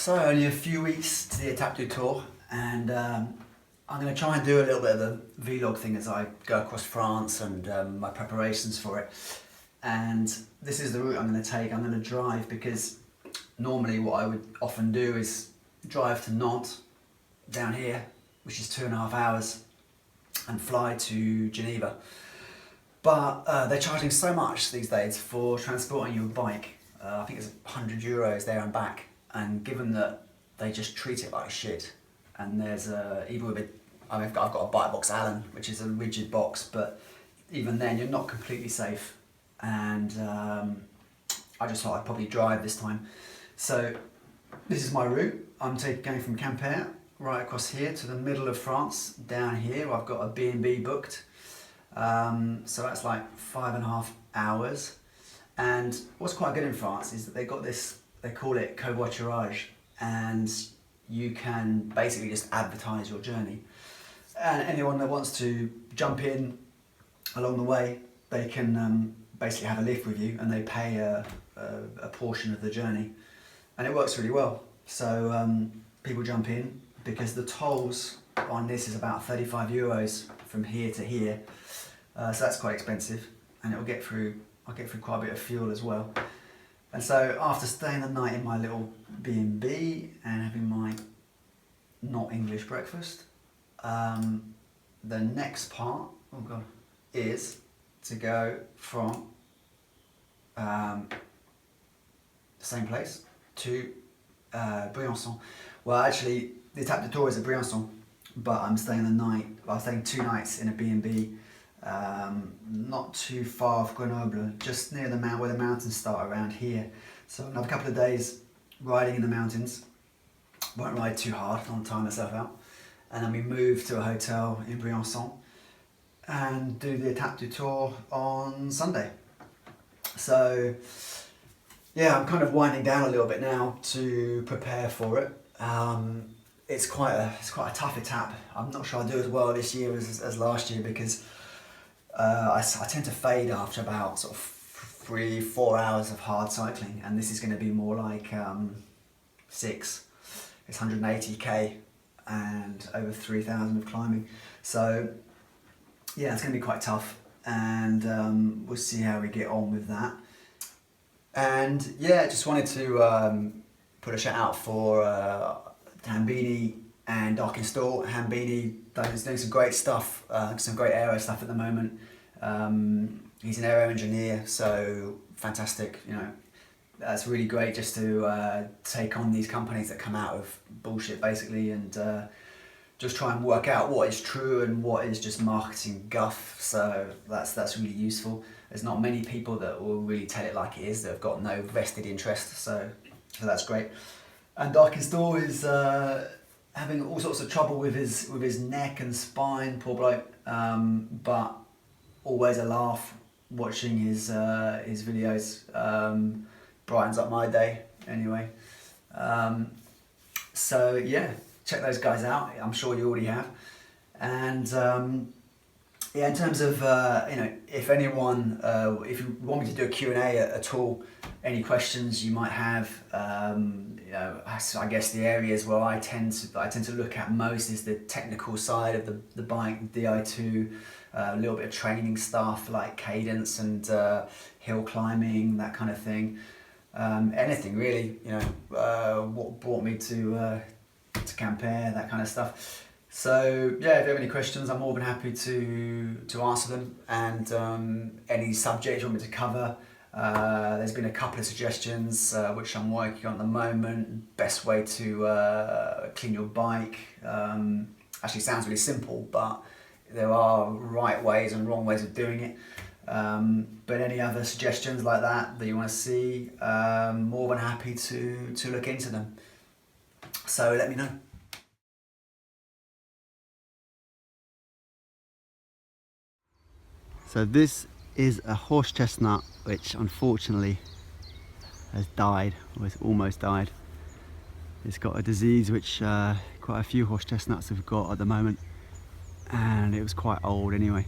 So only a few weeks to the Etape du Tour, and I'm going to try and do a little bit of the vlog thing as I go across France and my preparations for it. And this is the route I'm going to take. I'm going to drive because normally what I would often do is drive to Nantes down here, which is 2.5 hours, and fly to Geneva. But they're charging so much these days for transporting your bike. I think it's €100 there and back. And given that they just treat it like shit, and there's even with I've got a bike box Allen, which is a rigid box, but even then you're not completely safe. And I just thought I'd probably drive this time. So this is my route. I'm going from Quimper right across here to the middle of France. Down here I've got a B&B booked. So that's like 5.5 hours. And what's quite good in France is that they've got this, they call it covoiturage, and you can basically just advertise your journey. And anyone that wants to jump in along the way, they can basically have a lift with you, and they pay a portion of the journey. And it works really well. So people jump in because the tolls on this is about €35 from here to here. So that's quite expensive, and I'll get through quite a bit of fuel as well. And so after staying the night in my little B&B and having my not English breakfast, the next part, is to go from the same place to Briançon. Well, actually, the Etape du Tour is at Briançon, but I'm staying 2 nights in a B&B, not too far off Grenoble, just near the where the mountains start around here. So I'll have a couple of days riding in the mountains. Won't ride too hard, don't tire myself out. And then we move to a hotel in Briançon and do the Etape du Tour on Sunday. So yeah, I'm kind of winding down a little bit now to prepare for it. It's quite a tough etape. I'm not sure I'll do as well this year as last year because I tend to fade after about sort of 3-4 hours of hard cycling, and this is going to be more like 6. It's 180k and over 3,000 of climbing. So yeah, it's going to be quite tough, and we'll see how we get on with that. And yeah, just wanted to put a shout out for Hambini and Dark Install. Hambini is doing some great stuff, some great aero stuff at the moment. He's an aero engineer, so fantastic. You know, that's really great just to take on these companies that come out of bullshit basically, and just try and work out what is true and what is just marketing guff. So that's really useful. There's not many people that will really tell it like it is, that have got no vested interest. So that's great. And Dark Install is having all sorts of trouble with his neck and spine, poor bloke. But always a laugh watching his videos. Brightens up my day anyway. So yeah, check those guys out. I'm sure you already have. And yeah, in terms of if anyone, if you want me to do a Q&A at all, any questions you might have, I guess the areas where I tend to look at most is the technical side of the bike, Di2, a little bit of training stuff like cadence and hill climbing, that kind of thing. Anything really, what brought me to Quimper, that kind of stuff. So yeah, if you have any questions, I'm more than happy to answer them. And any subject you want me to cover, there's been a couple of suggestions which I'm working on at the moment. Best way to clean your bike. Actually sounds really simple, but there are right ways and wrong ways of doing it. But any other suggestions like that you want to see, more than happy to look into them. So let me know. So this is a horse chestnut which unfortunately has died, or has almost died. It's got a disease which quite a few horse chestnuts have got at the moment, and it was quite old anyway.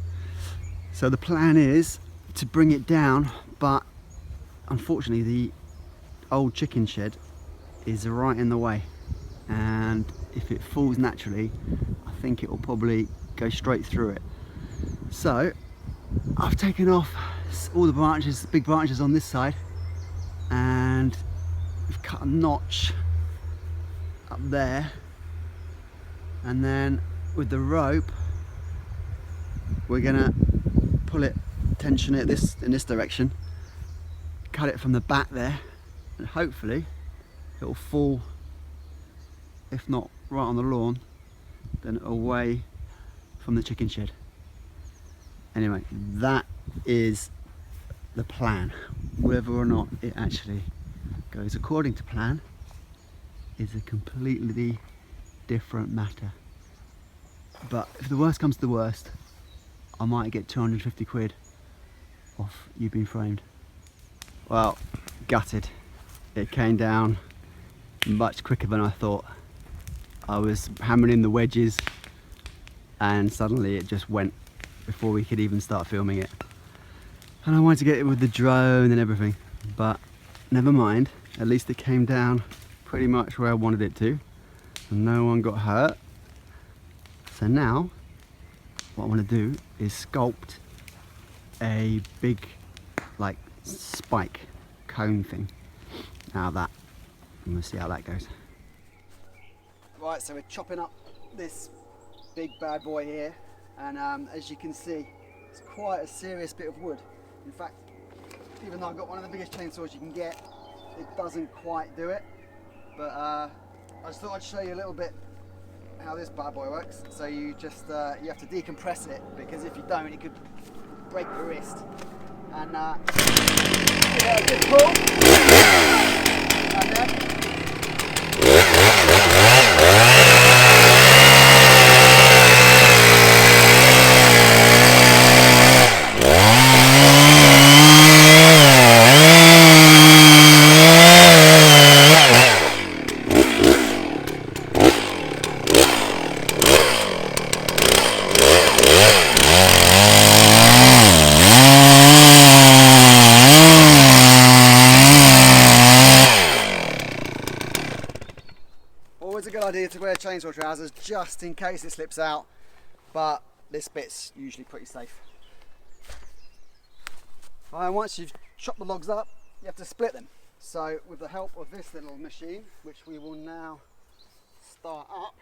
So the plan is to bring it down, but unfortunately the old chicken shed is right in the way, and if it falls naturally, I think it will probably go straight through it. So I've taken off all the branches, big branches on this side, and we've cut a notch up there, and then with the rope we're gonna pull it, tension it in this direction, cut it from the back there, and hopefully it'll fall, if not right on the lawn, then away from the chicken shed. Anyway, that is the plan. Whether or not it actually goes according to plan is a completely different matter. But if the worst comes to the worst, I might get 250 quid off you being framed. Well, gutted. It came down much quicker than I thought. I was hammering in the wedges and suddenly it just went before we could even start filming it. And I wanted to get it with the drone and everything, but never mind. At least it came down pretty much where I wanted it to, and no one got hurt. So now what I want to do is sculpt a big like spike cone thing out of that, and we'll see how that goes. Right, so we're chopping up this big bad boy here, and as you can see, it's quite a serious bit of wood. In fact, even though I've got one of the biggest chainsaws you can get, it doesn't quite do it. But I just thought I'd show you a little bit how this bad boy works. So you just you have to decompress it, because if you don't, it could break your wrist. And give it a good pull, and then always a good idea to wear chainsaw trousers just in case it slips out, but this bit's usually pretty safe. And once you've chopped the logs up, you have to split them. So with the help of this little machine, which we will now start up,